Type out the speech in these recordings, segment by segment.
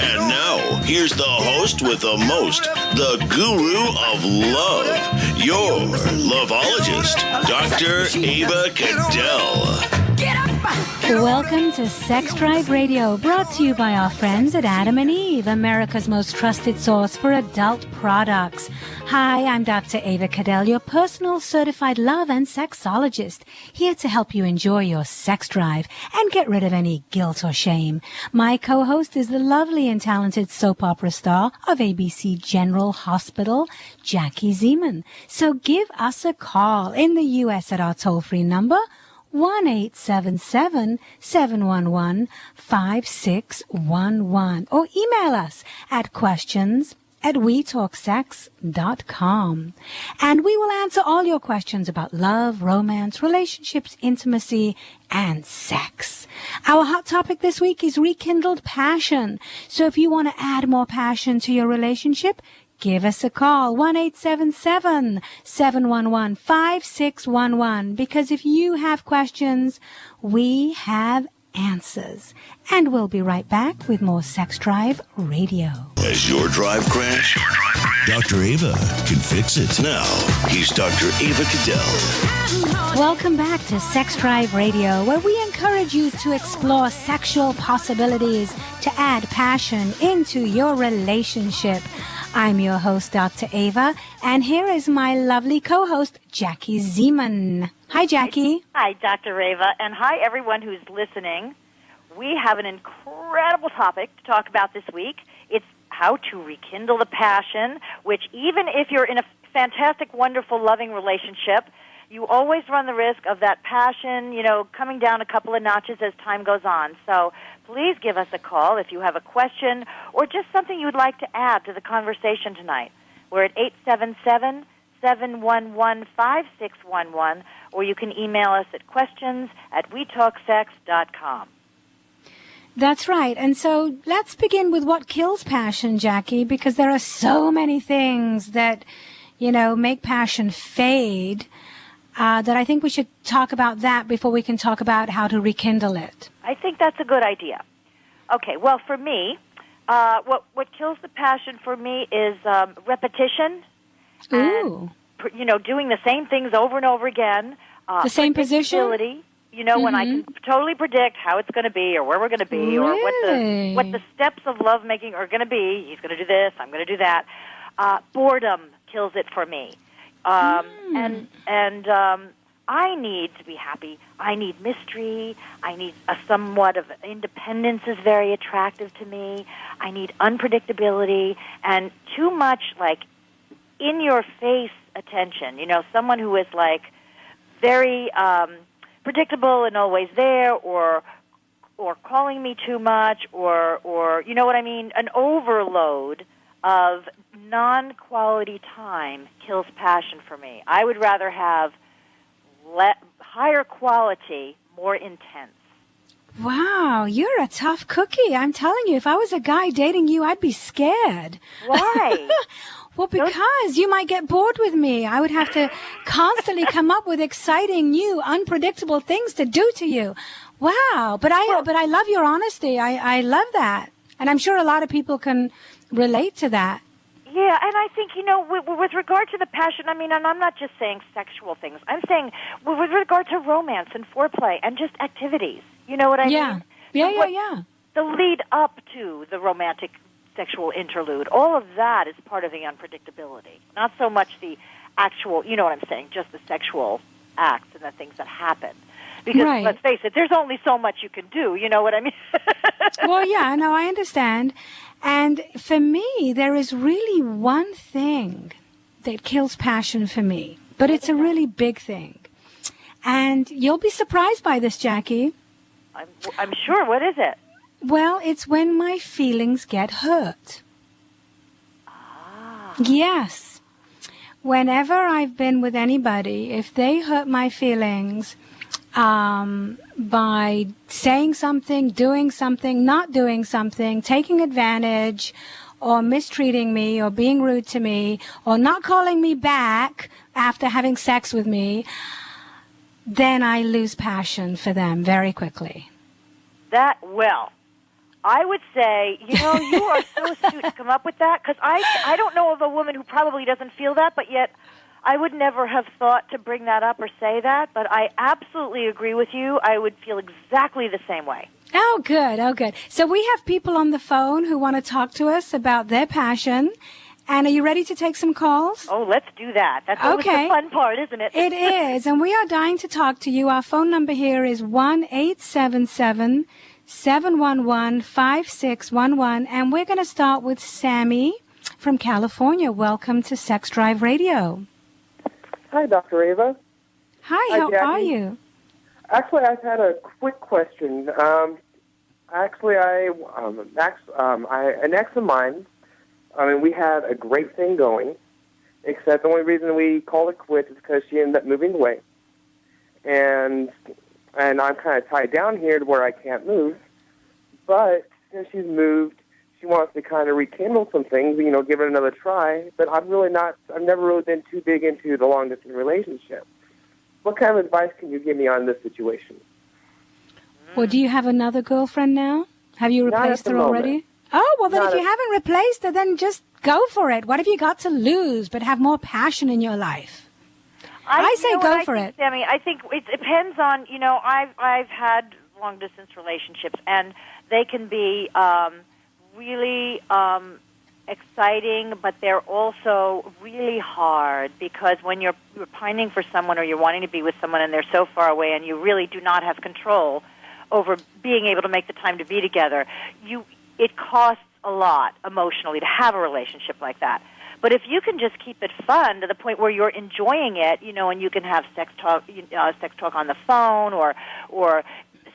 And now, here's the host with the most, the guru of love, your loveologist, Dr. Ava Cadell. Get up! Welcome to Sex Drive Radio, brought to you by our friends at Adam and Eve, America's most trusted source for adult products. Hi, I'm Dr. Ava Cadell, your personal certified love and sexologist, here to help you enjoy your sex drive and get rid of any guilt or shame. My co-host is the lovely and talented soap opera star of ABC General Hospital, Jackie Zeman. So give us a call in the U.S. at our toll-free number, 1-877-711-5611, or email us at questions@wetalksex.com. And we will answer all your questions about love, romance, relationships, intimacy, and sex. Our hot topic this week is rekindled passion. So if you want to add more passion to your relationship, give us a call, 1-877-711-5611, because if you have questions, we have answers. And we'll be right back with more Sex Drive Radio. Has your drive crashed? Dr. Ava can fix it. Now, he's Dr. Ava Cadell. Welcome back to Sex Drive Radio, where we encourage you to explore sexual possibilities to add passion into your relationship. I'm your host, Dr. Ava, and here is my lovely co-host, Jackie Zeman. Hi, Jackie. Hi, Dr. Ava, and hi, everyone who's listening. We have an incredible topic to talk about this week. It's how to rekindle the passion, which even if you're in a fantastic, wonderful, loving relationship, you always run the risk of that passion, coming down a couple of notches as time goes on. So please give us a call if you have a question or just something you would like to add to the conversation tonight. We're at 877-711-5611, or you can email us at questions@wetalksex.com. That's right. And so let's begin with what kills passion, Jackie, because there are so many things that, make passion fade. That I think we should talk about that before we can talk about how to rekindle it. I think that's a good idea. Okay, well, for me, what kills the passion for me is repetition. Ooh. And, doing the same things over and over again. The same position? When I can totally predict how it's going to be or where we're going to be or what the steps of lovemaking are going to be. He's going to do this, I'm going to do that. Boredom kills it for me. And I need to be happy. I need mystery. I need somewhat of independence is very attractive to me. I need unpredictability and too much in-your-face attention. Someone who is very predictable and always there, or calling me too much, or you know what I mean, an overload of non-quality time kills passion for me. I would rather have higher quality, more intense. Wow, you're a tough cookie. I'm telling you, if I was a guy dating you, I'd be scared. Why? Well, because you might get bored with me. I would have to constantly come up with exciting, new, unpredictable things to do to you. Wow, but I love your honesty. I love that. And I'm sure a lot of people can relate to that. Yeah, and I think, with regard to the passion, and I'm not just saying sexual things. I'm saying with regard to romance and foreplay and just activities. You know what I mean? Yeah. The lead up to the romantic sexual interlude, all of that is part of the unpredictability. Not so much the actual, you know what I'm saying, just the sexual acts and the things that happen. Because, let's face it, there's only so much you can do, you know what I mean? Well, yeah, no, I understand. And for me, there is really one thing that kills passion for me, but it's a really big thing. And you'll be surprised by this, Jackie. I'm sure. What is it? Well, it's when my feelings get hurt. Ah. Yes. Whenever I've been with anybody, if they hurt my feelings by saying something, doing something, not doing something, taking advantage, or mistreating me, or being rude to me, or not calling me back after having sex with me, then I lose passion for them very quickly. I would say, you are so astute to come up with that, because I don't know of a woman who probably doesn't feel that, but yet I would never have thought to bring that up or say that, but I absolutely agree with you. I would feel exactly the same way. Oh, good. Oh, good. So we have people on the phone who want to talk to us about their passion. And are you ready to take some calls? Oh, let's do that. That's always the fun part, isn't it? It is. And we are dying to talk to you. Our phone number here is 1-877-711-5611. And we're going to start with Sammy from California. Welcome to Sex Drive Radio. Hi, Dr. Ava. Hi, how are you? Actually, I've had a quick question. An ex of mine, we had a great thing going, except the only reason we called it quits is because she ended up moving away. And I'm kind of tied down here to where I can't move. But since she's moved, she wants to kind of rekindle some things, give it another try. But I've never really been too big into the long-distance relationship. What kind of advice can you give me on this situation? Well, do you have another girlfriend now? Have you replaced her already? Oh, well, then if you haven't replaced her, then just go for it. What have you got to lose but have more passion in your life? I say go for it. Sammy, I think it depends on, I've had long-distance relationships, and they can be really exciting, but they're also really hard, because when you're pining for someone or you're wanting to be with someone and they're so far away and you really do not have control over being able to make the time to be together, it costs a lot emotionally to have a relationship like that. But if you can just keep it fun to the point where you're enjoying it, and you can have sex talk on the phone, or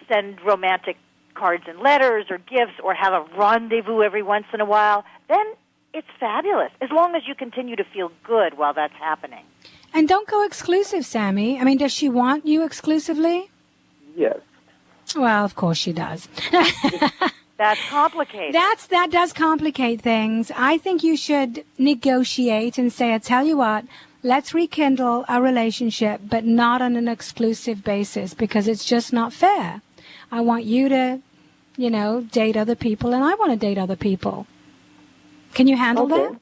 send romantic cards and letters or gifts, or have a rendezvous every once in a while, then it's fabulous, as long as you continue to feel good while that's happening. And don't go exclusive, Sammy. I mean, does she want you exclusively? Yes. Well, of course she does. That's complicated. That does complicate things. I think you should negotiate and say, I tell you what, let's rekindle a relationship, but not on an exclusive basis, because it's just not fair. I want you to, date other people, and I want to date other people. Can you handle that?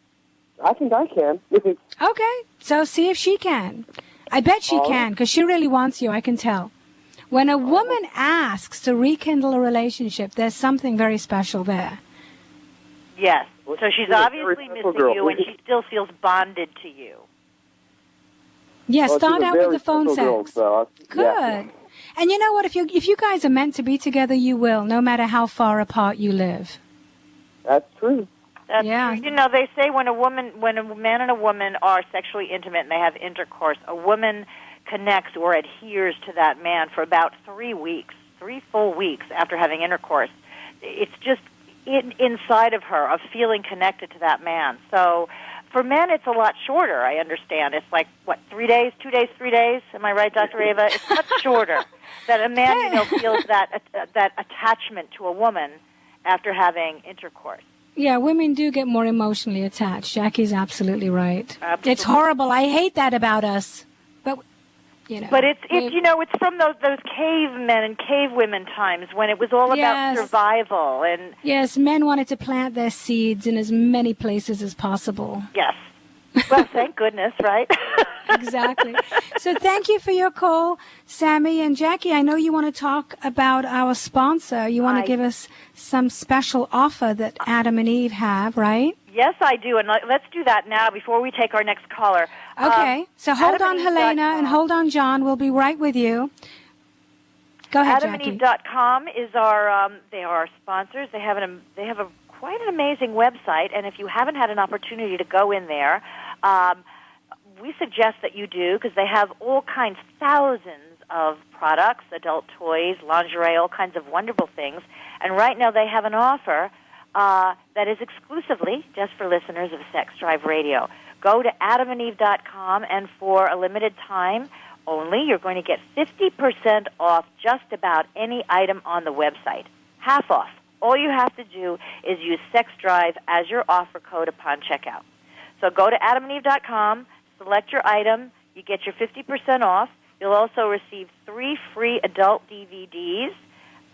I think I can. Okay, so see if she can. I bet she can, because she really wants you, I can tell. When a woman asks to rekindle a relationship, there's something very special there. Yes. So she's obviously missing you, and she still feels bonded to you. Yeah, start out with the phone sex. Good. Yeah. And you know what? If you guys are meant to be together, you will, no matter how far apart you live. That's true. That's true. They say when a man and a woman are sexually intimate and they have intercourse, a woman connects or adheres to that man for about 3 full weeks after having intercourse. It's just inside of her, of feeling connected to that man. So for men, it's a lot shorter, I understand. It's like, 3 days, 2 days, 3 days? Am I right, Dr. Ava? It's much shorter that a man, feels that attachment to a woman after having intercourse. Yeah, women do get more emotionally attached. Jackie's absolutely right. Absolutely. It's horrible. I hate that about us. But, But it's from those cavemen and cavewomen times when it was all about survival. And yes, men wanted to plant their seeds in as many places as possible. Yes. Well, thank goodness, right? Exactly. So thank you for your call, Sammy. And Jackie, I know you want to talk about our sponsor. You want to give us some special offer that Adam and Eve have, right? Yes, I do. And let's do that now before we take our next caller. Okay. So hold on, Helena, and hold on, John. We'll be right with you. Go ahead, Jackie. AdamandEve.com is they are our sponsors. They have quite an amazing website, and if you haven't had an opportunity to go in there, we suggest that you do, because they have all kinds, thousands of products, adult toys, lingerie, all kinds of wonderful things. And right now they have an offer that is exclusively just for listeners of Sex Drive Radio. Go to AdamandEve.com, and for a limited time only, you're going to get 50% off just about any item on the website. Half off. All you have to do is use Sex Drive as your offer code upon checkout. So go to AdamandEve.com, select your item, you get your 50% off. You'll also receive 3 free adult DVDs,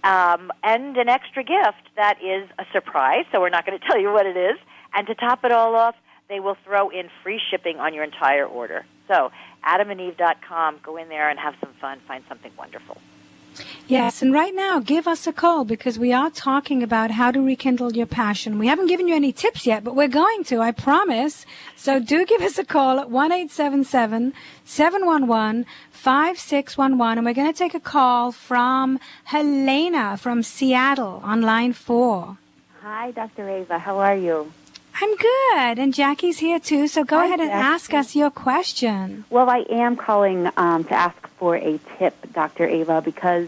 and an extra gift that is a surprise, so we're not going to tell you what it is. And to top it all off, they will throw in free shipping on your entire order. So adamandeve.com, go in there and have some fun, find something wonderful. Yes, and right now, give us a call because we are talking about how to rekindle your passion. We haven't given you any tips yet, but we're going to, I promise. So do give us a call at 1-877-711-5611, and we're going to take a call from Helena from Seattle on line 4. Hi, Dr. Ava. How are you? I'm good, and Jackie's here too, so go ahead and Jackie. ask us your question. Well, I am calling to ask for a tip, Dr. Ava, because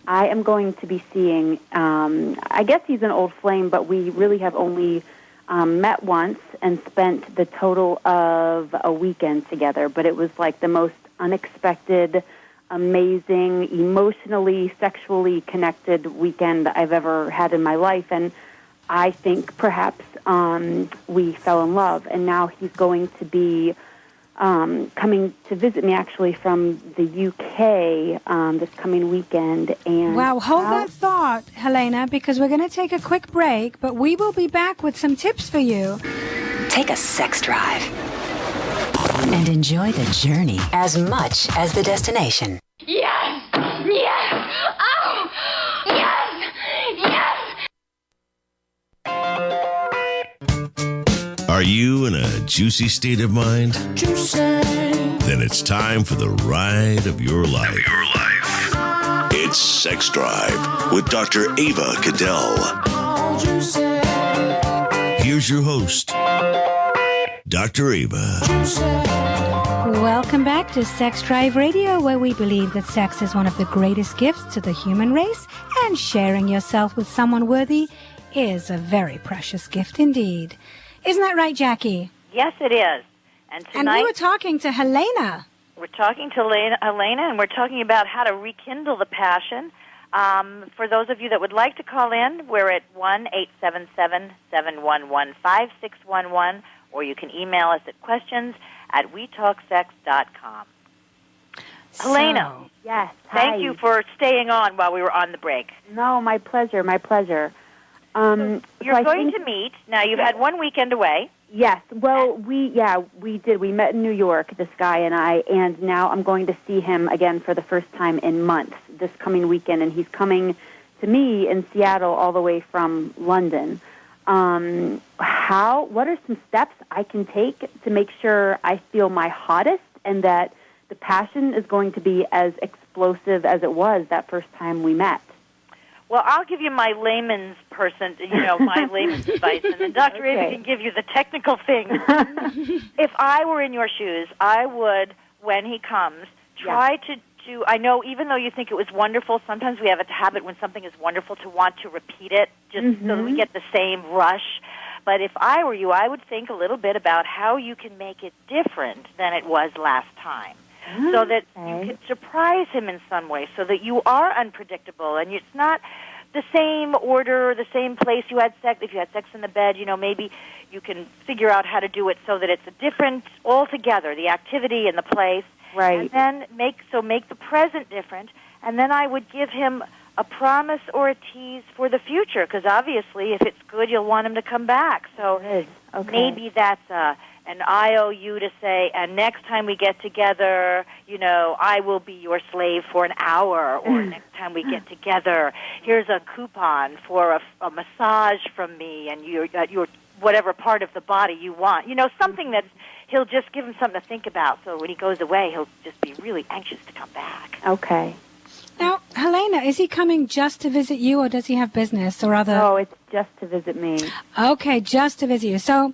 I am going to be seeing, I guess he's an old flame, but we really have only met once and spent the total of a weekend together, but it was like the most unexpected, amazing, emotionally, sexually connected weekend I've ever had in my life, and I think perhaps we fell in love, and now he's going to be coming to visit me actually from the UK this coming weekend. And wow, hold that thought, Helena, because we're going to take a quick break, but we will be back with some tips for you. Take a sex drive and enjoy the journey as much as the destination. Yes! Yes! Oh! Yes! Yes! Are you in a juicy state of mind? Juicy. Then it's time for the ride of your life. It's Sex Drive with Dr. Ava Cadell. Here's your host, Dr. Ava. Welcome back to Sex Drive Radio, where we believe that sex is one of the greatest gifts to the human race, and sharing yourself with someone worthy is a very precious gift indeed. Isn't that right, Jackie? Yes, it is. And tonight, and we were talking to Helena. We're talking to Helena, and we're talking about how to rekindle the passion. For those of you that would like to call in, we're at 1-877-711-5611, or you can email us at questions@wetalksex.com. Helena. Yes, thank you for staying on while we were on the break. No, my pleasure, my pleasure. You're going to meet. Now, you've had one weekend away. Yes. Well, we did. We met in New York, this guy and I, and now I'm going to see him again for the first time in months this coming weekend, and he's coming to me in Seattle all the way from London. What are some steps I can take to make sure I feel my hottest and that the passion is going to be as explosive as it was that first time we met? Well, I'll give you my layman's advice, and then Dr. Ava can give you the technical things. If I were in your shoes, I would, when he comes, try to, I know even though you think it was wonderful, sometimes we have a habit when something is wonderful to want to repeat it just so that we get the same rush. But if I were you, I would think a little bit about how you can make it different than it was last time. So that you can surprise him in some way, so that you are unpredictable and it's not the same order, the same place you had sex. If you had sex in the bed, maybe you can figure out how to do it so that it's a different altogether, the activity and the place. Right. And then make the present different. And then I would give him a promise or a tease for the future, because obviously if it's good, you'll want him to come back. So maybe that's an IOU to say, and next time we get together, I will be your slave for an hour, or next time we get together, here's a coupon for a massage from me, and your whatever part of the body you want. Something that he'll just give him something to think about, so when he goes away, he'll just be really anxious to come back. Okay. Now, Helena, is he coming just to visit you, or does he have business or other? No, it's just to visit me. Okay, just to visit you. So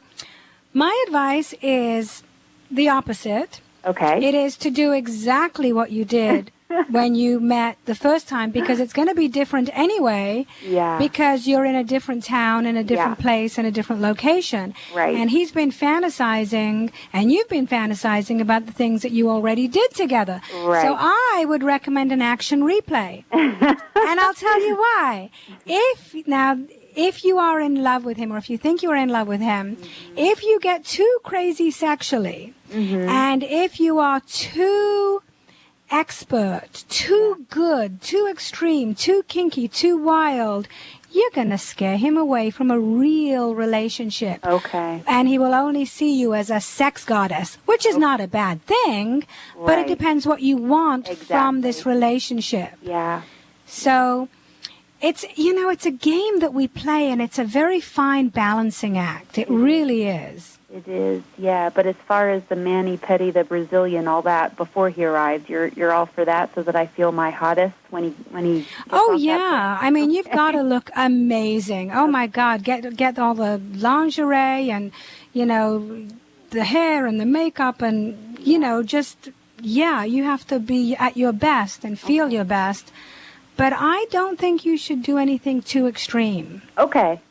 my advice is the opposite. Okay. It is to do exactly what you did when you met the first time, because it's going to be different anyway. Yeah. Because you're in a different town, in a different place, in a different location. Right. And he's been fantasizing, and you've been fantasizing about the things that you already did together. Right. So I would recommend an action replay. And I'll tell you why. If you are in love with him, or if you think you are in love with him, if you get too crazy sexually, and if you are too expert, too good, too extreme, too kinky, too wild, you're going to scare him away from a real relationship. Okay. And he will only see you as a sex goddess, which is not a bad thing, but it depends what you want from this relationship. Yeah. So it's, it's a game that we play, and it's a very fine balancing act. It really is. It is, yeah. But as far as the mani-pedi, the Brazilian, all that, before he arrives, you're all for that, so that I feel my hottest when he gets off that. I mean, you've got to look amazing. Oh my God, get all the lingerie and the hair and the makeup and you have to be at your best and feel your best. But I don't think you should do anything too extreme. Okay.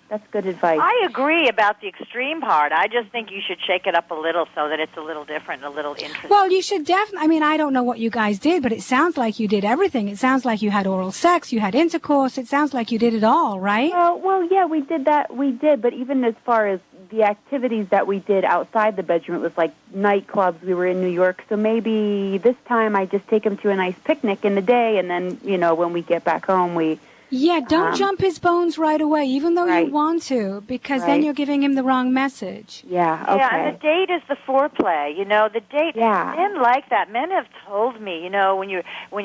That's good advice. I agree about the extreme part. I just think you should shake it up a little so that it's a little different, a little interesting. Well, you should definitely. I mean, I don't know what you guys did, but it sounds like you did everything. It sounds like you had oral sex, you had intercourse. It sounds like you did it all, right? Well, yeah, we did that. We did, but even as far as the activities that we did outside the bedroom, it was like nightclubs. We were in New York, so maybe this time I just take him to a nice picnic in the day, and then, when we get back home, we... Yeah, don't jump his bones right away, even though you want to, because then you're giving him the wrong message. Yeah, okay. Yeah, and the date is the foreplay. The date. Yeah. Men like that. Men have told me, when you're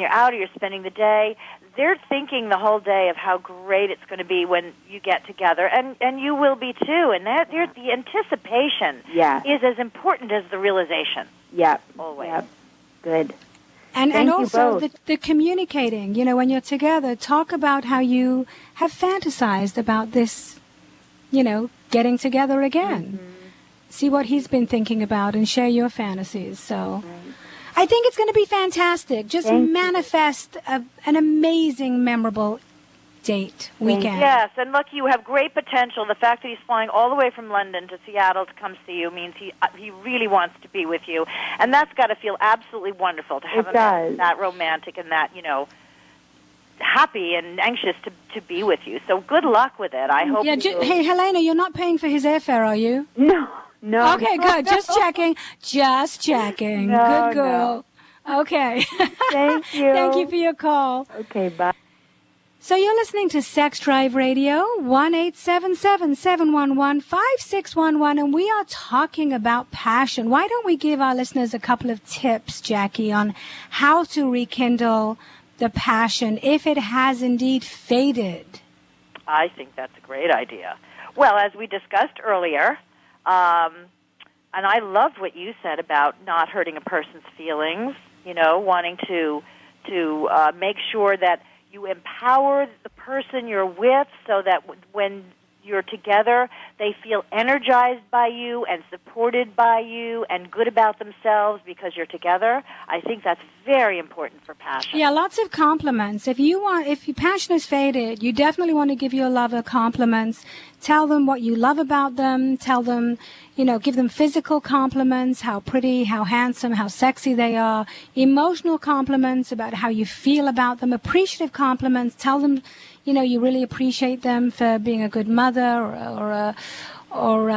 out or you're spending the day, they're thinking the whole day of how great it's going to be when you get together, and you will be too. And that the anticipation is as important as the realization. Yep. Always. Yep. Good. And also the communicating, when you're together, talk about how you have fantasized about this, getting together again. Mm-hmm. See what he's been thinking about and share your fantasies. So I think it's going to be fantastic. Just manifest an amazing, memorable date weekend. Yes, and look, you have great potential. The fact that he's flying all the way from London to Seattle to come see you means he really wants to be with you, and that's got to feel absolutely wonderful to have that romantic and that happy and anxious to be with you. So good luck with it. I hope. Yeah, hey Helena, you're not paying for his airfare, are you? No. Okay, good. Just checking. No, good girl. No. Okay. Thank you. Thank you for your call. Okay, bye. So you're listening to Sex Drive Radio, 1-877-711-5611, and we are talking about passion. Why don't we give our listeners a couple of tips, Jackie, on how to rekindle the passion if it has indeed faded? I think that's a great idea. Well, as we discussed earlier, and I loved what you said about not hurting a person's feelings, wanting to make sure that you empower the person you're with so that when you're together, they feel energized by you and supported by you and good about themselves because you're together. I think that's very important for passion. Yeah, lots of compliments. If your passion is faded, you definitely want to give your lover compliments. Tell them what you love about them. Tell them, give them physical compliments, how pretty, how handsome, how sexy they are. Emotional compliments about how you feel about them. Appreciative compliments. Tell them, you really appreciate them for being a good mother or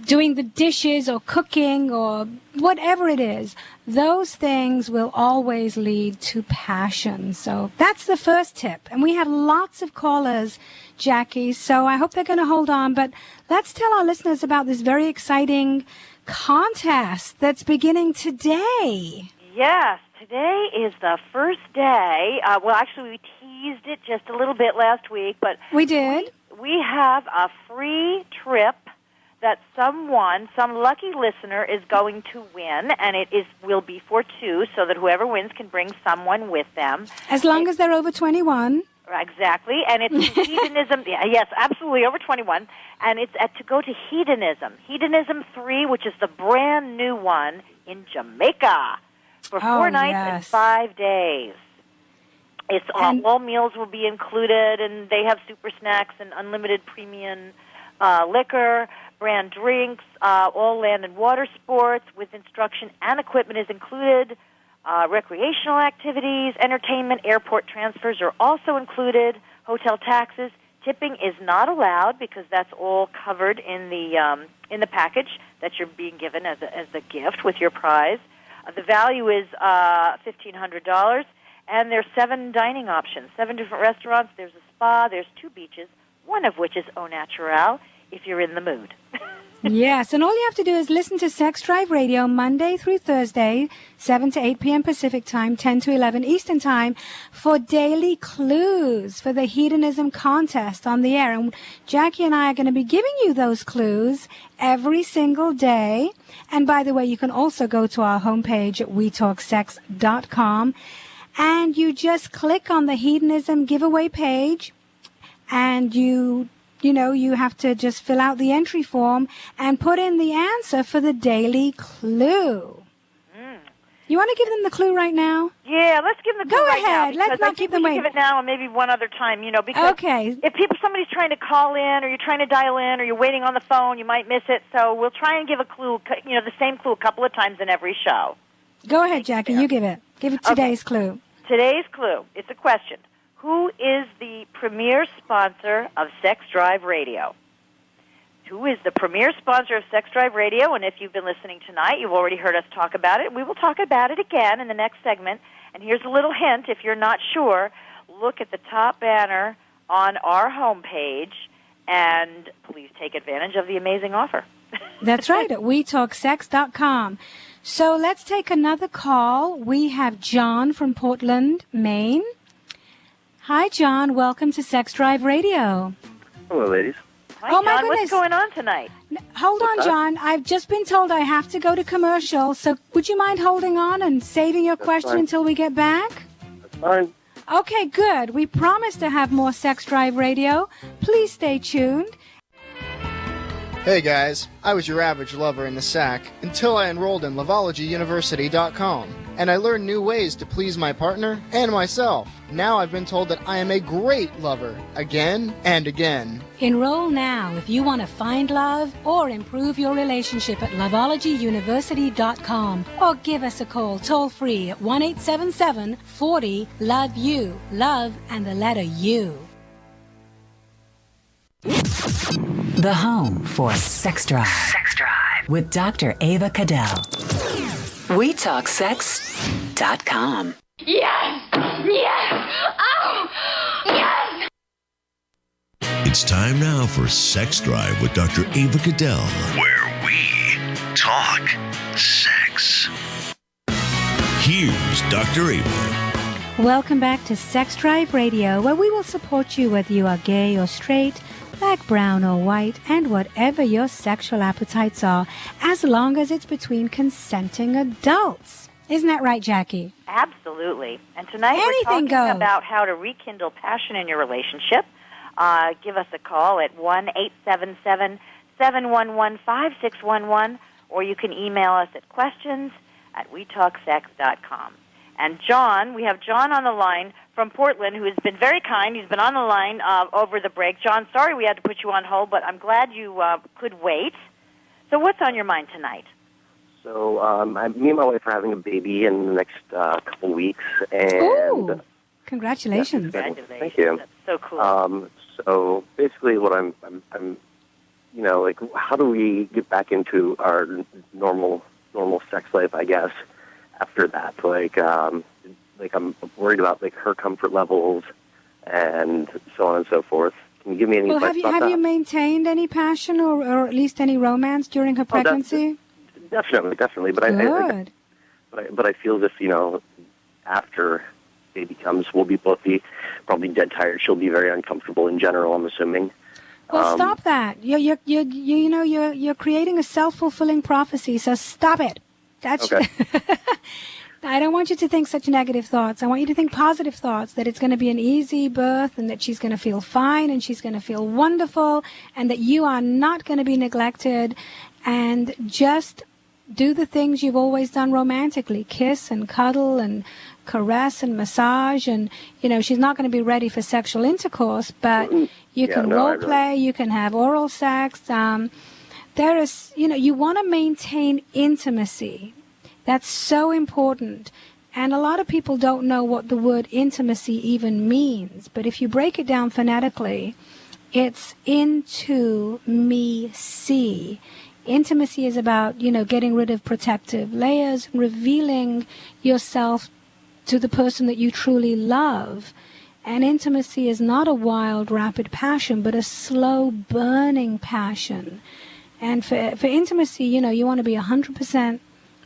doing the dishes or cooking or whatever it is. Those things will always lead to passion. So that's the first tip. And we have lots of callers, Jackie, so I hope they're going to hold on. But let's tell our listeners about this very exciting contest that's beginning today. Yes, today is the first day. Well, actually, we teased it just a little bit last week, but we did. We have a free trip that some lucky listener is going to win, and will be for two, so that whoever wins can bring someone with them. As long as they're over 21. Exactly, and it's Hedonism. Yes, absolutely, over 21, and it's to go to Hedonism 3, which is the brand new one in Jamaica for 4 nights and 5 days. It's all meals will be included, and they have super snacks and unlimited premium liquor, brand drinks, all land and water sports with instruction and equipment is included. Recreational activities, entertainment, airport transfers are also included. Hotel taxes, tipping is not allowed because that's all covered in the package that you're being given as a gift with your prize. The value is $1,500, and there's 7 dining options, 7 different restaurants. There's a spa. There's 2 beaches, one of which is au naturel, if you're in the mood. Yes, and all you have to do is listen to Sex Drive Radio Monday through Thursday, 7 to 8 p.m. Pacific Time, 10 to 11 Eastern Time, for daily clues for the hedonism contest on the air. And Jackie and I are going to be giving you those clues every single day. And by the way, you can also go to our homepage at wetalksex.com, and you just click on the hedonism giveaway page, and you have to just fill out the entry form and put in the answer for the daily clue. You want to give them the clue right now? Yeah, let's give them the clue right now. Go ahead. Let's not keep them waiting. Give it now and maybe one other time, because okay. If somebody's trying to call in or you're trying to dial in or you're waiting on the phone, you might miss it. So we'll try and give a clue, the same clue a couple of times in every show. Go ahead, Jackie. You give it. Give it today's clue. Today's clue. It's a question. Who is the premier sponsor of Sex Drive Radio? Who is the premier sponsor of Sex Drive Radio? And if you've been listening tonight, you've already heard us talk about it. We will talk about it again in the next segment. And here's a little hint. If you're not sure, look at the top banner on our homepage, and please take advantage of the amazing offer. That's right, at wetalksex.com. So let's take another call. We have John from Portland, Maine. Hi, John. Welcome to Sex Drive Radio. Hello, ladies. Hi, John. My goodness. What's going on tonight? Hold on, John. I've just been told I have to go to commercial, so would you mind holding on and saving your question until we get back? That's fine. Okay, good. We promise to have more Sex Drive Radio. Please stay tuned. Hey guys, I was your average lover in the sack until I enrolled in lavologyuniversity.com, and I learned new ways to please my partner and myself. Now I've been told that I am a great lover, again and again. Enroll now if you want to find love or improve your relationship at lavologyuniversity.com, or give us a call toll-free at 1-877-40-LOVE-YOU, love and the letter U. The home for Sex Drive. Sex Drive with Dr. Ava Cadell. WeTalkSex.com. Yes! Yes! Oh! Yes! It's time now for Sex Drive with Dr. Ava Cadell, where we talk sex. Here's Dr. Ava. Welcome back to Sex Drive Radio, where we will support you whether you are gay or straight, black, brown, or white, and whatever your sexual appetites are, as long as it's between consenting adults. Isn't that right, Jackie? Absolutely. And tonight we're talking about how to rekindle passion in your relationship. Give us a call at 1-877-711-5611, or you can email us at questions@wetalksex.com. And John, we have John on the line from Portland, who has been very kind. He's been on the line over the break. John, sorry we had to put you on hold, but I'm glad you could wait. So what's on your mind tonight? So me and my wife are having a baby in the next couple weeks. And ooh, congratulations. Thank you. That's so cool. So basically what I'm how do we get back into our normal sex life, I guess, after that? I'm worried about her comfort levels and so on and so forth. Can you give me any advice about that? Have you maintained any passion or at least any romance during her pregnancy? Definitely. But good. I feel as if after baby comes, we'll both be probably dead tired. She'll be very uncomfortable in general, I'm assuming. Well, stop that. You're creating a self-fulfilling prophecy. So stop it. That's okay. I don't want you to think such negative thoughts. I want you to think positive thoughts, that it's going to be an easy birth and that she's going to feel fine and she's going to feel wonderful and that you are not going to be neglected, and just do the things you've always done romantically. Kiss and cuddle and caress and massage, and she's not going to be ready for sexual intercourse, but you can role play, you can have oral sex. There is, you want to maintain intimacy. That's so important. And a lot of people don't know what the word intimacy even means. But if you break it down phonetically, it's into me see. Intimacy is about, getting rid of protective layers, revealing yourself to the person that you truly love. And intimacy is not a wild, rapid passion, but a slow, burning passion. And for intimacy, you want to be 100%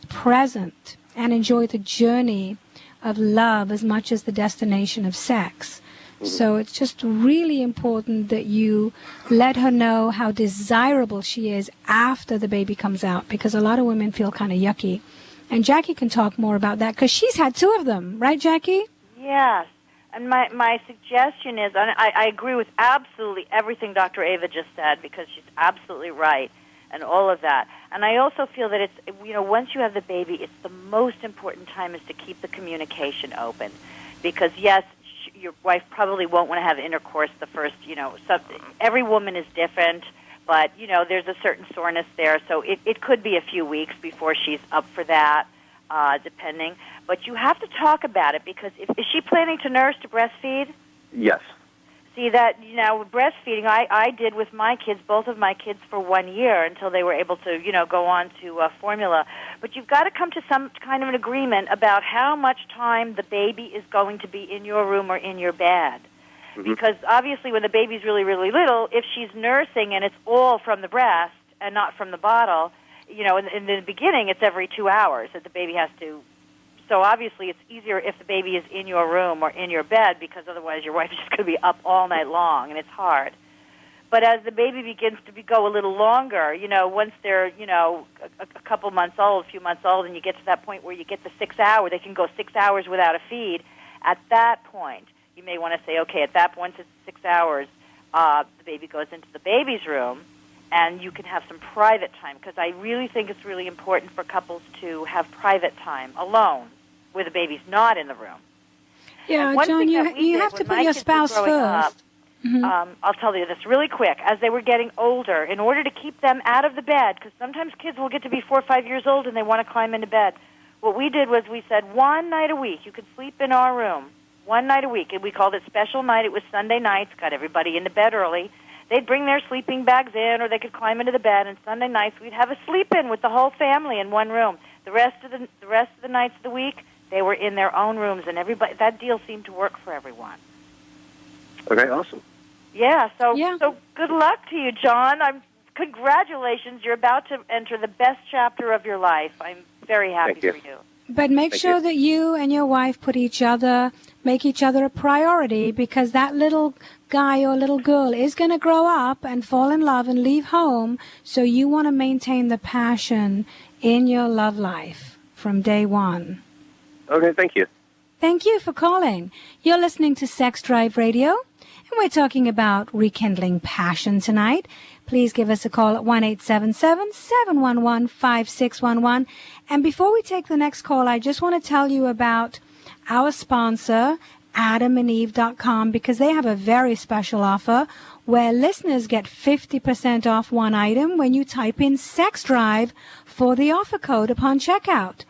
present and enjoy the journey of love as much as the destination of sex. So it's just really important that you let her know how desirable she is after the baby comes out, because a lot of women feel kind of yucky. And Jackie can talk more about that, because she's had 2 of them. Right, Jackie? Yes. And my suggestion is, and I agree with absolutely everything Dr. Ava just said, because she's absolutely right, and all of that. And I also feel that it's, once you have the baby, it's the most important time is to keep the communication open. Because, yes, your wife probably won't want to have intercourse the first, every woman is different, but, there's a certain soreness there. So it could be a few weeks before she's up for that, depending. But you have to talk about it, because is she planning to nurse, to breastfeed? Yes. See, that, with breastfeeding, I did with my kids, both of my kids, for 1 year until they were able to, go on to formula. But you've got to come to some kind of an agreement about how much time the baby is going to be in your room or in your bed. Mm-hmm. Because obviously when the baby's really, really little, if she's nursing and it's all from the breast and not from the bottle, in the beginning it's every 2 hours that the baby has to. So obviously it's easier if the baby is in your room or in your bed, because otherwise your wife is just going to be up all night long, and it's hard. But as the baby begins to go a little longer, once they're, a couple months old, a few months old, and you get to that point where you get the 6 hour, they can go 6 hours without a feed. At that point, you may want to say, okay, at that point, it's 6 hours, the baby goes into the baby's room, and you can have some private time, because I really think it's really important for couples to have private time alone, where the baby's not in the room. Yeah, John, you have to put your spouse first. I'll tell you this really quick. As they were getting older, in order to keep them out of the bed, because sometimes kids will get to be 4 or 5 years old and they want to climb into bed, what we did was we said 1 night a week you could sleep in our room, 1 night a week, and we called it special night. It was Sunday nights, got everybody into bed early. They'd bring their sleeping bags in, or they could climb into the bed, and Sunday nights we'd have a sleep-in with the whole family in one room. The rest of the nights of the week, they were in their own rooms, and that deal seemed to work for everyone. Okay, awesome. Yeah, so good luck to you, John. Congratulations. You're about to enter the best chapter of your life. I'm very happy for you. But make sure that you and your wife make each other a priority, because that little guy or little girl is going to grow up and fall in love and leave home, so you want to maintain the passion in your love life from day one. Okay, thank you. Thank you for calling. You're listening to Sex Drive Radio, and we're talking about rekindling passion tonight. Please give us a call at 1-877-711-5611. And before we take the next call, I just want to tell you about our sponsor, AdamandEve.com, because they have a very special offer where listeners get 50% off one item when you type in Sex Drive for the offer code upon checkout.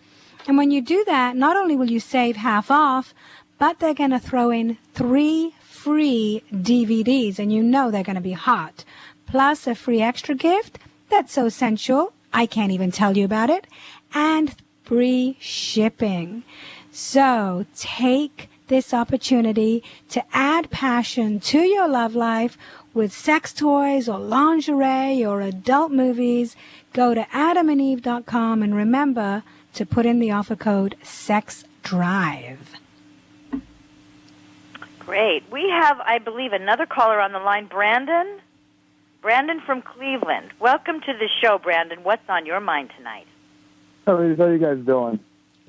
And when you do that, not only will you save half off, but they're going to throw in 3 free DVDs, and they're going to be hot, plus a free extra gift that's so sensual, I can't even tell you about it, and free shipping. So take this opportunity to add passion to your love life with sex toys or lingerie or adult movies. Go to AdamandEve.com and remember to put in the offer code SEXDRIVE. Great. We have, I believe, another caller on the line, Brandon. Brandon from Cleveland. Welcome to the show, Brandon. What's on your mind tonight? How are you guys doing?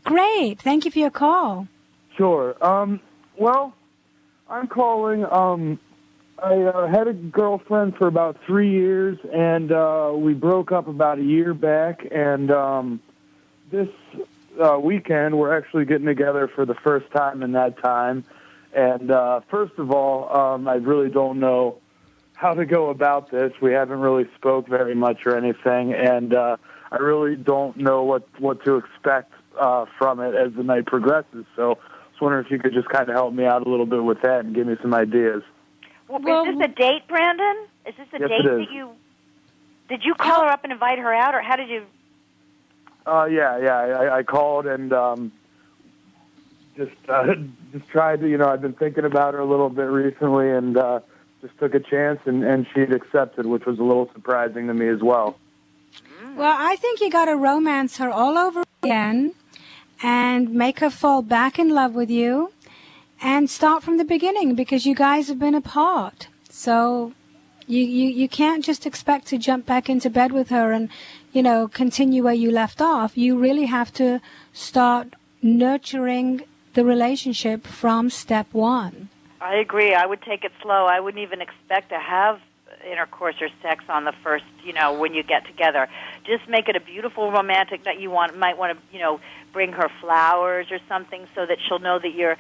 Great. Thank you for your call. Sure. Well, I'm calling. I had a girlfriend for about 3 years, and we broke up about a year back, and this weekend we're actually getting together for the first time in that time. And first of all, I really don't know how to go about this. We haven't really spoke very much or anything, and I really don't know what to expect from it as the night progresses. So I was wondering if you could just kind of help me out a little bit with that and give me some ideas. Well, is this a date, Brandon? Is this a date that you... Did you call her up and invite her out, or how did you? Yeah. I called and just tried to. I've been thinking about her a little bit recently, and just took a chance, and she'd accepted, which was a little surprising to me as well. Well, I think you got to romance her all over again, and make her fall back in love with you, and start from the beginning, because you guys have been apart. So you can't just expect to jump back into bed with her and, continue where you left off. You really have to start nurturing the relationship from step one. I agree. I would take it slow. I wouldn't even expect to have intercourse or sex on the first, when you get together. Just make it a beautiful romantic that you might want to, bring her flowers or something so that she'll know that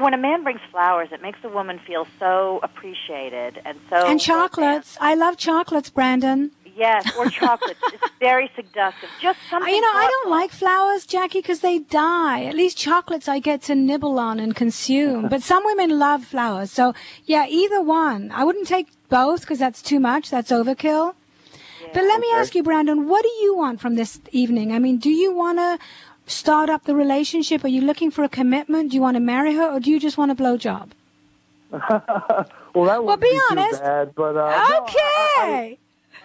when a man brings flowers, it makes a woman feel so appreciated and so. And chocolates. I love chocolates, Brandon. Yes, or chocolates. It's very seductive. Just something. I don't like flowers, Jackie, because they die. At least chocolates I get to nibble on and consume. But some women love flowers. So, yeah, either one. I wouldn't take both because that's too much. That's overkill. Yeah. But let me ask you, Brandon, what do you want from this evening? I mean, do you want to start up the relationship? Are you looking for a commitment? Do you want to marry her, or do you just want a blowjob? Well, be Too honest. bad, but okay.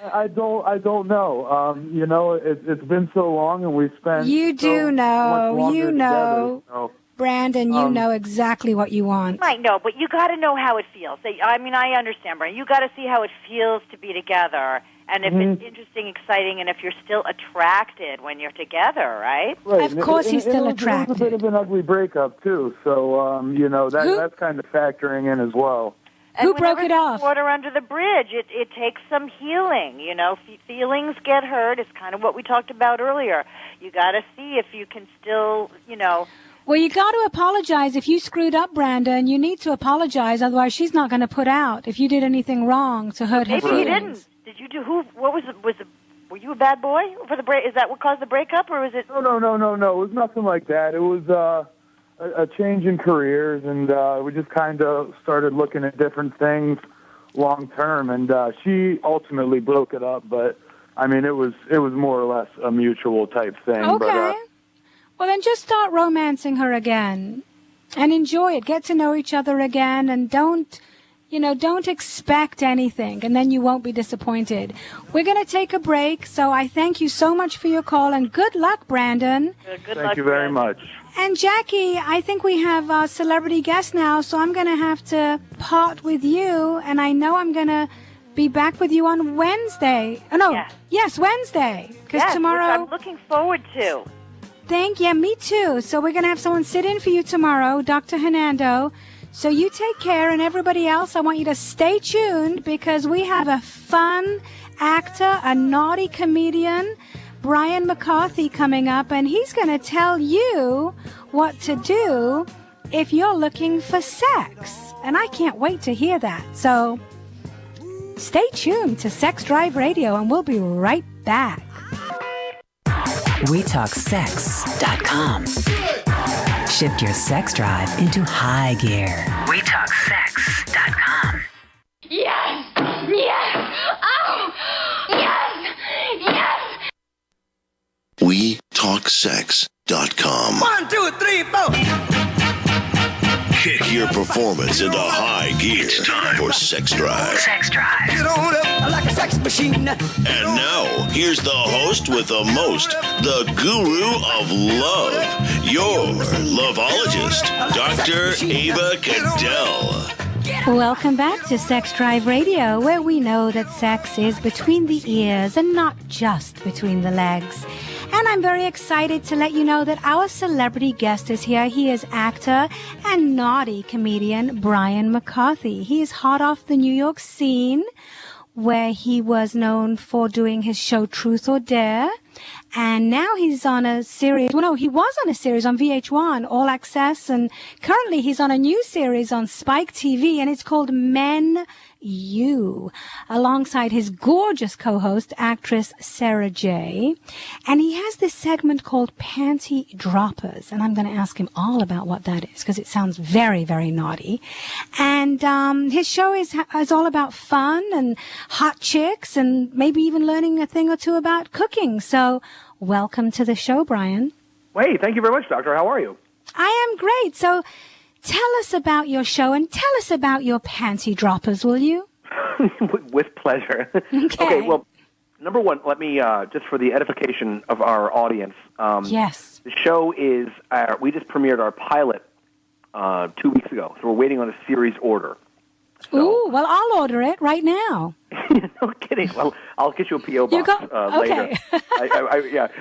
I don't know. It's been so long, and we've spent. You do know. You know. Together, so. Brandon, you know exactly what you want. I know, but you got to know how it feels. I understand, Brandon. You got to see how it feels to be together, and if it's interesting, exciting, and if you're still attracted when you're together, right? Of course, he's still attracted. It was a bit of an ugly breakup too, so that's kind of factoring in as well. And who broke it off? Water under the bridge. It takes some healing. Feelings get hurt. It's kind of what we talked about earlier. You got to see if you can still, Well, you got to apologize if you screwed up, Brandon. You need to apologize, otherwise she's not going to put out if you did anything wrong to hurt her feelings. Maybe you didn't. Did you do? What was it? Were you a bad boy for the break? Is that what caused the breakup, or was it? No. It was nothing like that. It was a change in careers, and we just kind of started looking at different things long term. And she ultimately broke it up, but I mean, it was more or less a mutual type thing. Okay. But, well, then just start romancing her again, and enjoy it. Get to know each other again, and don't expect anything, and then you won't be disappointed. We're going to take a break, so I thank you so much for your call, and good luck, Brandon. Good luck. Thank you very much. And Jackie, I think we have a celebrity guest now, so I'm going to have to part with you, and I know I'm going to be back with you on Wednesday. Oh, no. Yes, Wednesday. Because tomorrow. Which I'm looking forward to. Me too. So we're going to have someone sit in for you tomorrow, Dr. Hernando. So you take care, and everybody else, I want you to stay tuned, because we have a fun actor, a naughty comedian, Brian McCarthy, coming up, and he's going to tell you what to do if you're looking for sex. And I can't wait to hear that. So stay tuned to Sex Drive Radio, and we'll be right back. WeTalkSex.com. Shift your sex drive into high gear. WeTalkSex.com. Yes! Yes! Oh! Yes! Yes! WeTalkSex.com. 1, 2, 3, 4. Kick your performance into high gear. It's time for Sex Drive. Sex Drive. Get on up like a sex machine. And now, here's the host with the most, the guru of love, your loveologist, Dr. Ava Cadell. Welcome back to Sex Drive Radio, where we know that sex is between the ears and not just between the legs. And I'm very excited to let you know that our celebrity guest is here. He is actor and naughty comedian Brian McCarthy. He is hot off the New York scene, where he was known for doing his show Truth or Dare. And now he's on a series. Well, no, he was on a series on VH1, All Access. And currently he's on a new series on Spike TV, and it's called Men You, alongside his gorgeous co-host, actress Sarah J. And he has this segment called Panty Droppers, and I'm going to ask him all about what that is, because it sounds very, very naughty. And his show is all about fun and hot chicks and maybe even learning a thing or two about cooking. So welcome to the show, Brian. Hey, thank you very much, Doctor. How are you? I am great. So tell us about your show and tell us about your Panty Droppers, will you? With pleasure. Okay, well, number one, let me, just for the edification of our audience, yes. The show is, we just premiered our pilot 2 weeks ago, so we're waiting on a series order. So. Ooh, well, I'll order it right now. No kidding. Well, I'll get you a P.O. box later.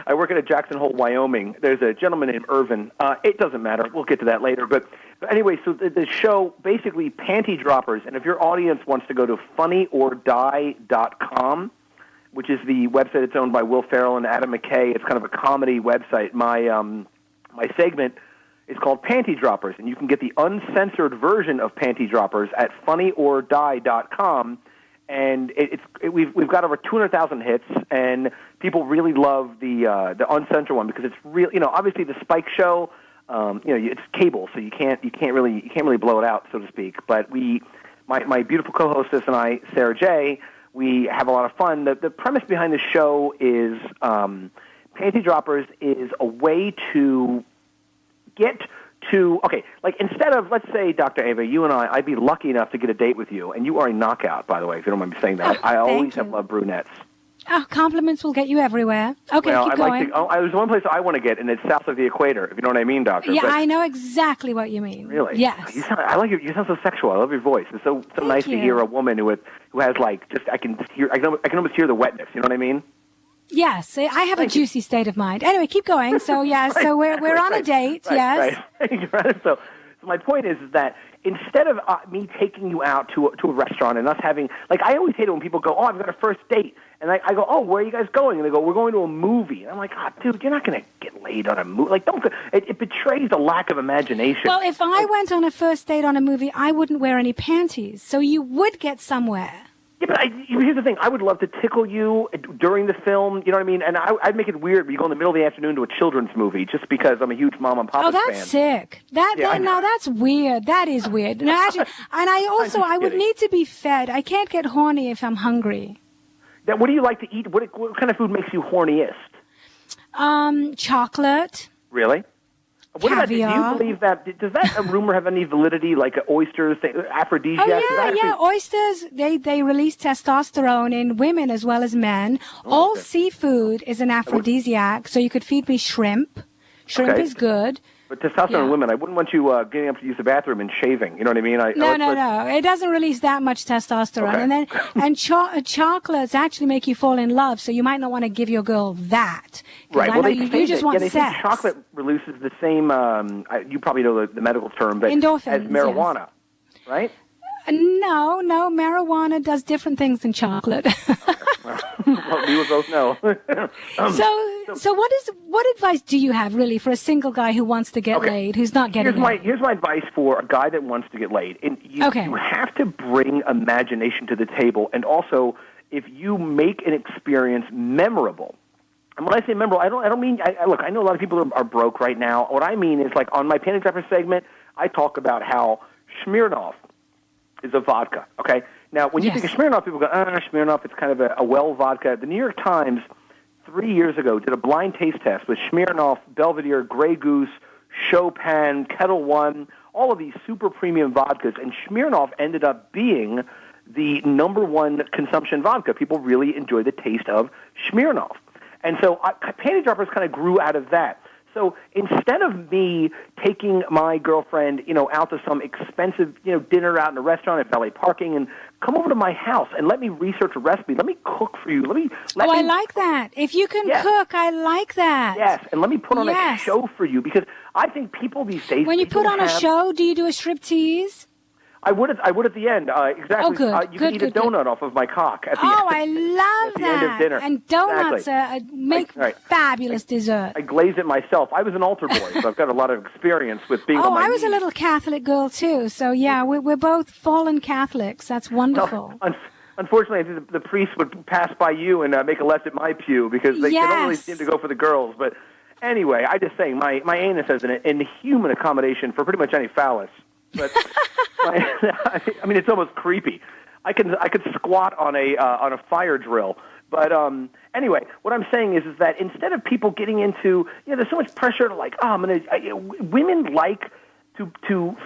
I work at a Jackson Hole, Wyoming. There's a gentleman named Irvin. It doesn't matter. We'll get to that later. But anyway, so the show, basically Panty Droppers, and if your audience wants to go to funnyorDie.com, which is the website that's owned by Will Ferrell and Adam McKay, it's kind of a comedy website. My segment is called Panty Droppers, and you can get the uncensored version of Panty Droppers at funnyorDie.com. And we've got over 200,000 hits, and people really love the uncensored one because it's real. Obviously the Spike show, it's cable, so you can't really blow it out, so to speak. But my beautiful co-hostess and I, Sarah J, we have a lot of fun. The premise behind the show is Panty Droppers is a way to get to, instead of, let's say, Dr. Ava, you and I'd be lucky enough to get a date with you, and you are a knockout, by the way, if you don't mind me saying that. I always have loved brunettes. Oh, compliments will get you everywhere. Okay, well, keep going. There's one place I want to get, and it's south of the equator, if you know what I mean, Doctor. Yeah, I know exactly what you mean. Really? Yes. You sound so sexual. I love your voice. It's so nice to hear a woman who has I can almost hear the wetness, you know what I mean? Yes, I have a juicy state of mind. Anyway, keep going. So, yes, so we're on a date, yes. Right. So my point is that instead of me taking you out to a restaurant and us having, I always hate it when people go, oh, I've got a first date. And I go, oh, where are you guys going? And they go, we're going to a movie. And I'm like, dude, you're not going to get laid on a movie. It betrays a lack of imagination. Well, if I went on a first date on a movie, I wouldn't wear any panties. So you would get somewhere. Yeah, but here's the thing. I would love to tickle you during the film, you know what I mean? And I'd make it weird when you go in the middle of the afternoon to a children's movie just because I'm a huge Mom and Papa fan. Oh, that's sick. That's weird. That is weird. No, actually, and I would need to be fed. I can't get horny if I'm hungry. Now, what do you like to eat? What kind of food makes you horniest? Chocolate. Really? What about, do you believe that, does that rumor have any validity, like oysters, aphrodisiacs? Oh, yeah. Oysters, they release testosterone in women as well as men. All seafood is an aphrodisiac, so you could feed me shrimp. Shrimp is good. But testosterone in women, I wouldn't want you getting up to use the bathroom and shaving. You know what I mean? No. It doesn't release that much testosterone. Okay. And chocolates actually make you fall in love, so you might not want to give your girl that. Right. Well, you just want sex. Think chocolate releases the same, you probably know the medical term, but endorphins, as marijuana, right? No, marijuana does different things than chocolate. Well, we will both know. So what advice do you have, really, for a single guy who wants to get laid, who's not getting laid? Here's my advice for a guy that wants to get laid. You have to bring imagination to the table, and also, if you make an experience memorable. And when I say memorable, I don't mean, look, I know a lot of people are broke right now. What I mean is, on my Panty Dropper segment, I talk about how Smirnoff is a vodka, okay? Now, when you think of Smirnoff, people go, Smirnoff, it's kind of a well vodka. The New York Times, 3 years ago, did a blind taste test with Smirnoff, Belvedere, Grey Goose, Chopin, Kettle One, all of these super premium vodkas, and Smirnoff ended up being the number one consumption vodka. People really enjoy the taste of Smirnoff. And so Panty Droppers kind of grew out of that. So instead of me taking my girlfriend, out to some expensive, dinner out in a restaurant at valet parking, and come over to my house and let me research a recipe. Let me cook for you. I like that. If you can cook, I like that. Yes, and let me put on a show for you, because I think people these days... When you put on a show, do you do a striptease? I would at the end. Exactly. Oh, good. You can eat a donut off of my cock at the end. Oh, I love at the end of dinner. And donuts Exactly. make fabulous dessert. I glaze it myself. I was an altar boy, so I've got a lot of experience with being on my I was knees. a little Catholic girl, too. So, yeah, we're both fallen Catholics. That's wonderful. Well, unfortunately, I think the priest would pass by you and make a left at my pew because they don't really seem to go for the girls. But anyway, I just saying, my anus has an inhuman accommodation for pretty much any phallus. But I mean, it's almost creepy. I could squat on a fire drill. But anyway, what I'm saying is that instead of people getting into, there's so much pressure to women like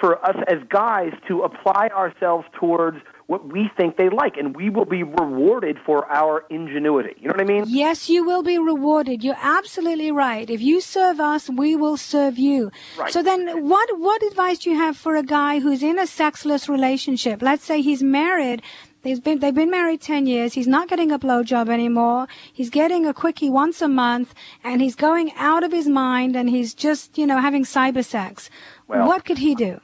for us as guys to apply ourselves towards what we think they like, and we will be rewarded for our ingenuity. You know what I mean? Yes, you will be rewarded. You're absolutely right. If you serve us, we will serve you. Right. So then what advice do you have for a guy who's in a sexless relationship? Let's say he's married. They've been married 10 years. He's not getting a blowjob anymore. He's getting a quickie once a month, and he's going out of his mind, and he's just, having cyber sex. Well, what could he do?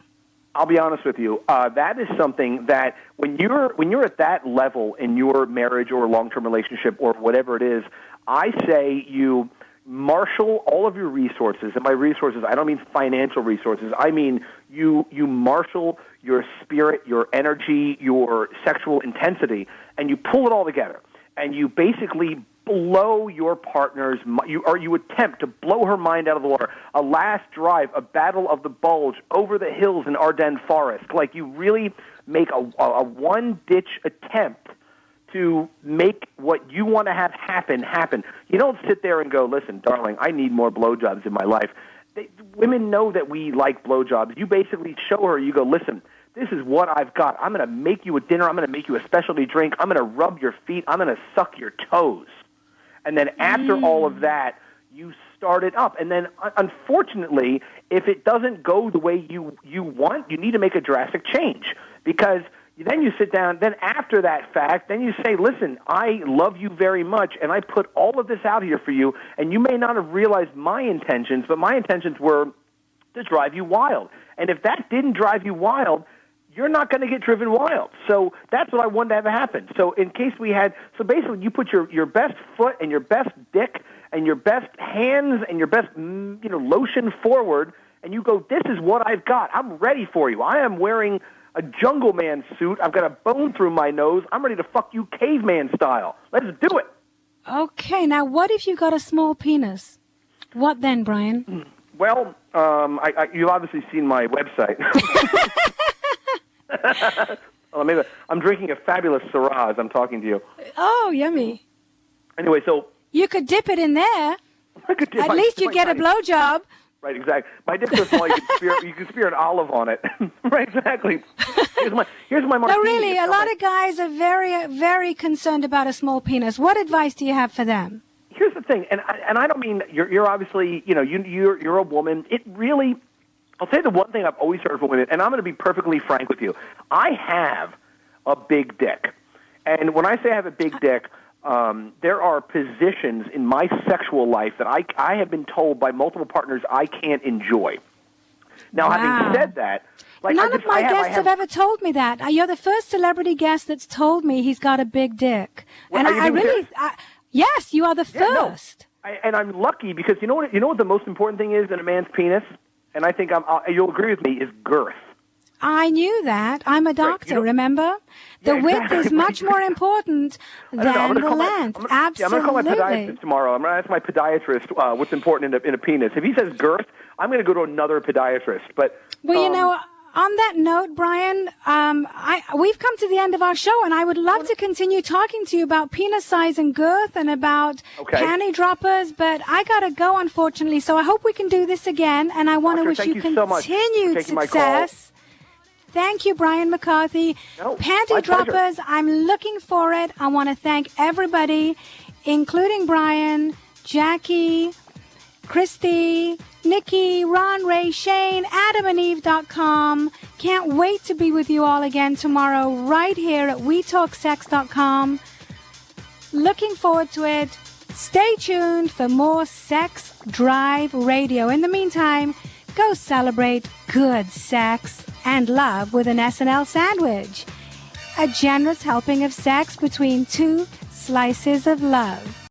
I'll be honest with you. That is something that when you're at that level in your marriage or long-term relationship or whatever it is, I say you marshal all of your resources. And by resources, I don't mean financial resources. I mean you marshal your spirit, your energy, your sexual intensity, and you pull it all together. And you basically blow your partner's, you attempt to blow her mind out of the water. A last drive, a battle of the bulge over the hills in Ardennes Forest. Like you really make a one-ditch attempt to make what you want to have happen. You don't sit there and go, listen, darling, I need more blowjobs in my life. Women know that we like blowjobs. You basically show her, you go, listen, this is what I've got. I'm going to make you a dinner. I'm going to make you a specialty drink. I'm going to rub your feet. I'm going to suck your toes. And then after all of that, you start it up. And then, unfortunately, if it doesn't go the way you want, you need to make a drastic change. Because then you sit down, then after that fact, then you say, listen, I love you very much, and I put all of this out here for you, and you may not have realized my intentions, but my intentions were to drive you wild. And if that didn't drive you wild, you're not going to get driven wild. So that's what I wanted to have happen. So in case so basically you put your best foot and your best dick and your best hands and your best, lotion forward, and you go, this is what I've got. I'm ready for you. I am wearing a jungle man suit. I've got a bone through my nose. I'm ready to fuck you caveman style. Let's do it. Okay, now what if you got a small penis? What then, Brian? Well, you've obviously seen my website. Well, maybe I'm drinking a fabulous Syrah as I'm talking to you. Oh, yummy. Anyway, so... You could dip it in there. At least you get a blowjob. Right, exactly. My dick's so small, you can spear an olive on it. Right, exactly. Here's my martini. No, really, a lot of guys are very, very concerned about a small penis. What advice do you have for them? Here's the thing, and I don't mean you're obviously, you're a woman. It really... I'll say the one thing I've always heard from women, and I'm going to be perfectly frank with you. I have a big dick. And when I say I have a big dick, there are positions in my sexual life that I have been told by multiple partners I can't enjoy. Now, having said that... None of my guests have ever told me that. You're the first celebrity guest that's told me he's got a big dick. Well, and yes, you are the first. No. And I'm lucky because you know what the most important thing is in a man's penis? And I think you'll agree with me, is girth. I knew that. I'm a doctor, remember? The width is much more important than the length. Absolutely. I'm going to call my podiatrist tomorrow. I'm going to ask my podiatrist what's important in a penis. If he says girth, I'm going to go to another podiatrist. But well, on that note, Brian, we've come to the end of our show, and I would love to continue talking to you about penis size and girth and about panty droppers, but I got to go, unfortunately, so I hope we can do this again, and I want to wish you continued success. Thank you, Brian McCarthy. Panty Droppers, I'm looking for it. I want to thank everybody, including Brian, Jackie, Christy, Nikki, Ron, Ray, Shane, AdamandEve.com. Can't wait to be with you all again tomorrow right here at WeTalkSex.com. Looking forward to it. Stay tuned for more Sex Drive Radio. In the meantime, go celebrate good sex. and love with an SNL sandwich. A generous helping of sex between two slices of love.